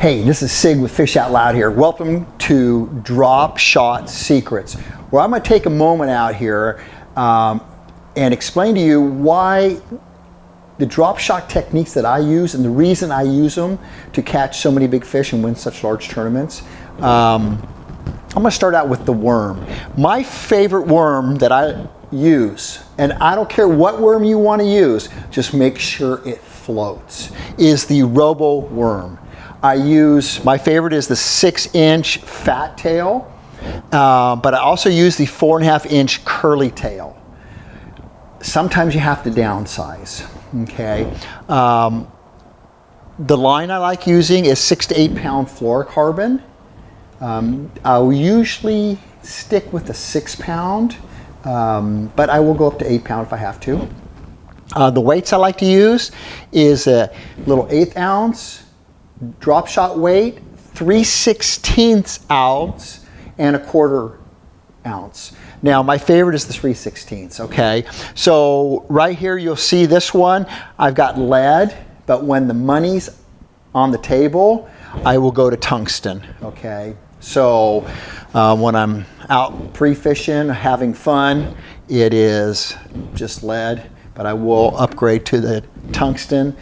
Hey, this is Sig with Fish Out Loud here. Welcome to Dropshot Secrets, where I'm going to take a moment out here and explain to you why the drop shot techniques that I use and the reason I use them to catch so many big fish and win such large tournaments. I'm going to start out with the worm. My favorite worm that I use, and I don't care what worm you want to use, just make sure it floats, is the robo worm. My favorite is the 6-inch fat tail, but I also use the 4.5-inch curly tail. Sometimes you have to downsize, okay? The line I like using is 6 to 8 pound fluorocarbon. I'll usually stick with the 6 pound, but I will go up to 8 pound if I have to. The weights I like to use is a little 1/8 ounce drop shot weight, 3/16 ounce, and a 1/4 ounce. Now my favorite is the 3/16, okay? So right here you'll see this one, I've got lead, but when the money's on the table, I will go to tungsten, okay? So when I'm out pre-fishing, having fun, it is just lead, but I will upgrade to the tungsten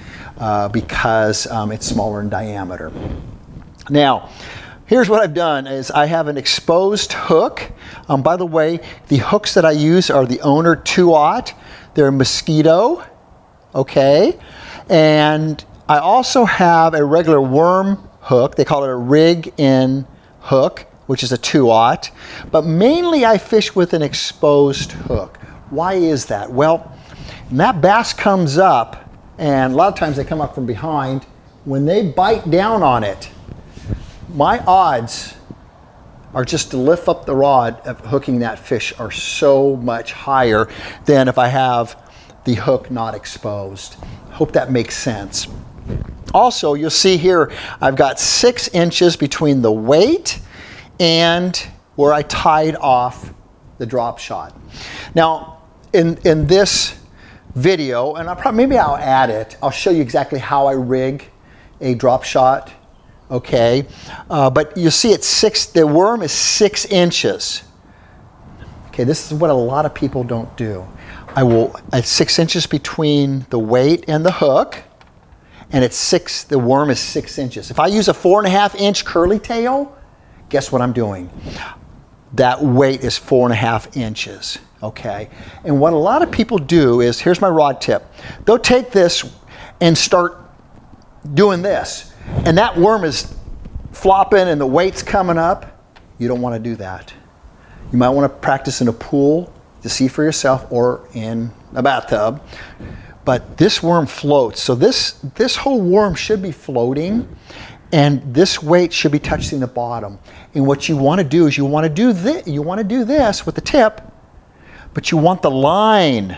because it's smaller in diameter. Now, here's what I've done is I have an exposed hook. By the way, the hooks that I use are the Owner 2/0. They're mosquito, okay? And I also have a regular worm hook. They call it a rig-in hook, which is a 2/0. But mainly I fish with an exposed hook. Why is that? Well, when that bass comes up, and a lot of times they come up from behind, when they bite down on it, my odds are just to lift up the rod of hooking that fish are so much higher than if I have the hook not exposed. Hope that makes sense. Also, you'll see here, I've got 6 inches between the weight and where I tied off the drop shot. Now, in this video, and maybe I'll add it, I'll show you exactly how I rig a drop shot, okay? But you see the worm is 6 inches. Okay, this is what a lot of people don't do. It's 6 inches between the weight and the hook, and the worm is 6 inches. If I use a 4.5-inch curly tail, guess what I'm doing? That weight is 4.5 inches. Okay, and what a lot of people do is, here's my rod tip. They'll take this and start doing this, and that worm is flopping and the weight's coming up. You don't want to do that. You might want to practice in a pool to see for yourself or in a bathtub. But this worm floats, so this whole worm should be floating, and this weight should be touching the bottom. And what you want to do is you want to do this with the tip. But you want the line.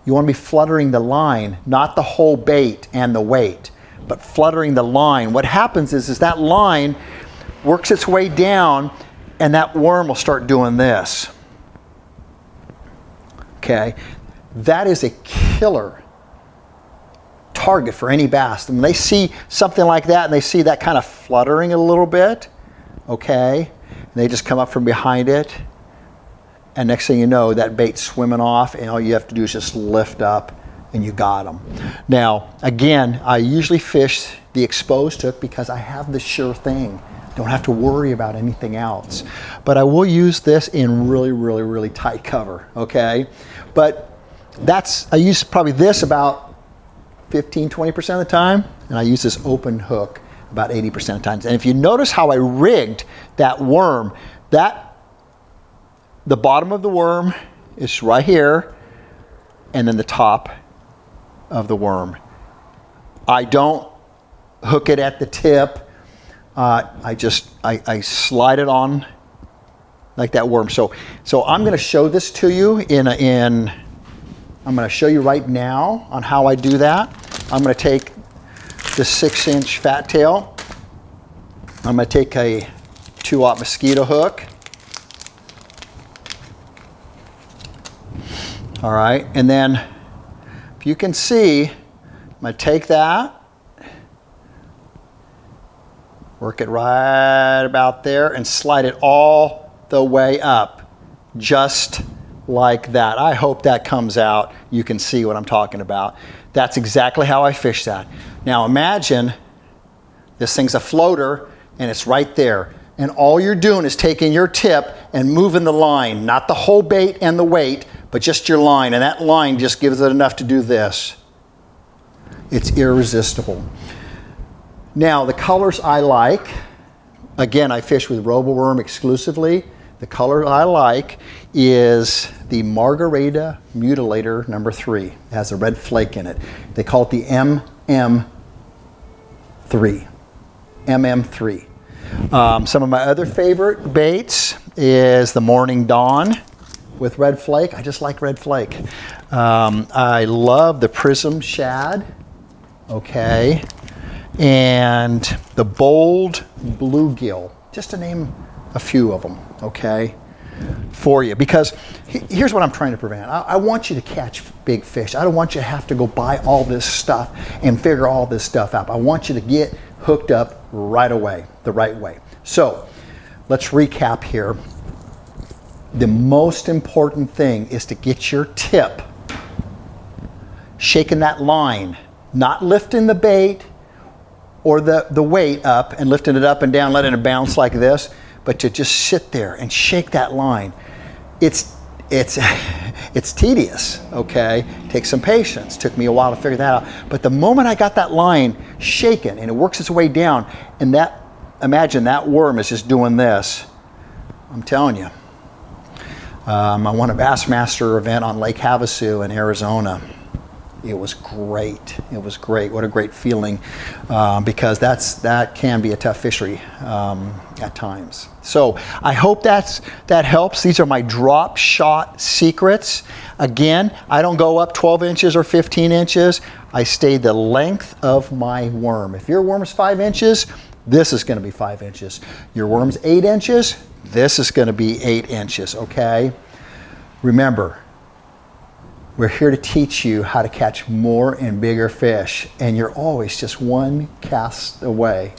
You want to be fluttering the line, not the whole bait and the weight, but fluttering the line. What happens is that line works its way down, and that worm will start doing this. Okay, that is a killer target for any bass. When they see something like that and they see that kind of fluttering a little bit, okay, and they just come up from behind it, and next thing you know, that bait's swimming off, and all you have to do is just lift up, and you got them. Now, again, I usually fish the exposed hook because I have the sure thing. Don't have to worry about anything else. But I will use this in really, really, really tight cover, okay? But I use probably this about 15–20% of the time, and I use this open hook about 80% of the times. And if you notice how I rigged that worm, the bottom of the worm is right here, and then the top of the worm. I don't hook it at the tip. I slide it on like that worm. So I'm going to show this to you I'm going to show you right now on how I do that. I'm going to take the 6-inch fat tail. I'm going to take a 2/0 mosquito hook. All right, and then if you can see, I'm going to take that, Work it right about there and slide it all the way up, just like that. I hope that comes out. You can see what I'm talking about. That's exactly how I fish that. Now imagine this thing's a floater and it's right there. And all you're doing is taking your tip and moving the line, not the whole bait and the weight, but just your line. And that line just gives it enough to do this. It's irresistible. Now the colors I like, again, I fish with Roboworm exclusively. The color I like is the Margarita Mutilator number 3. It has a red flake in it. They call it the MM3. MM3. Some of my other favorite baits is the Morning Dawn with red flake. I just like red flake. I love the Prism Shad, okay, and the Bold Bluegill, just to name a few of them, okay, for you. Because here's what I'm trying to prevent. I want you to catch big fish. I don't want you to have to go buy all this stuff and figure all this stuff out. I want you to get hooked up right away, the right way. So let's recap here. The most important thing is to get your tip shaking that line, not lifting the bait or the weight up and lifting it up and down, letting it bounce like this, but to just sit there and shake that line. It's tedious, okay? Takes some patience. Took me a while to figure that out. But the moment I got that line shaken and it works its way down, and that, imagine that worm is just doing this. I'm telling you. I won a Bassmaster event on Lake Havasu in Arizona. It was great. It was great. What a great feeling, because that can be a tough fishery at times. So I hope that helps. These are my drop shot secrets. Again, I don't go up 12 inches or 15 inches. I stay the length of my worm. If your worm is 5 inches, this is going to be 5 inches. Your worm's 8 inches, this is going to be 8 inches, okay? Remember, we're here to teach you how to catch more and bigger fish, and you're always just one cast away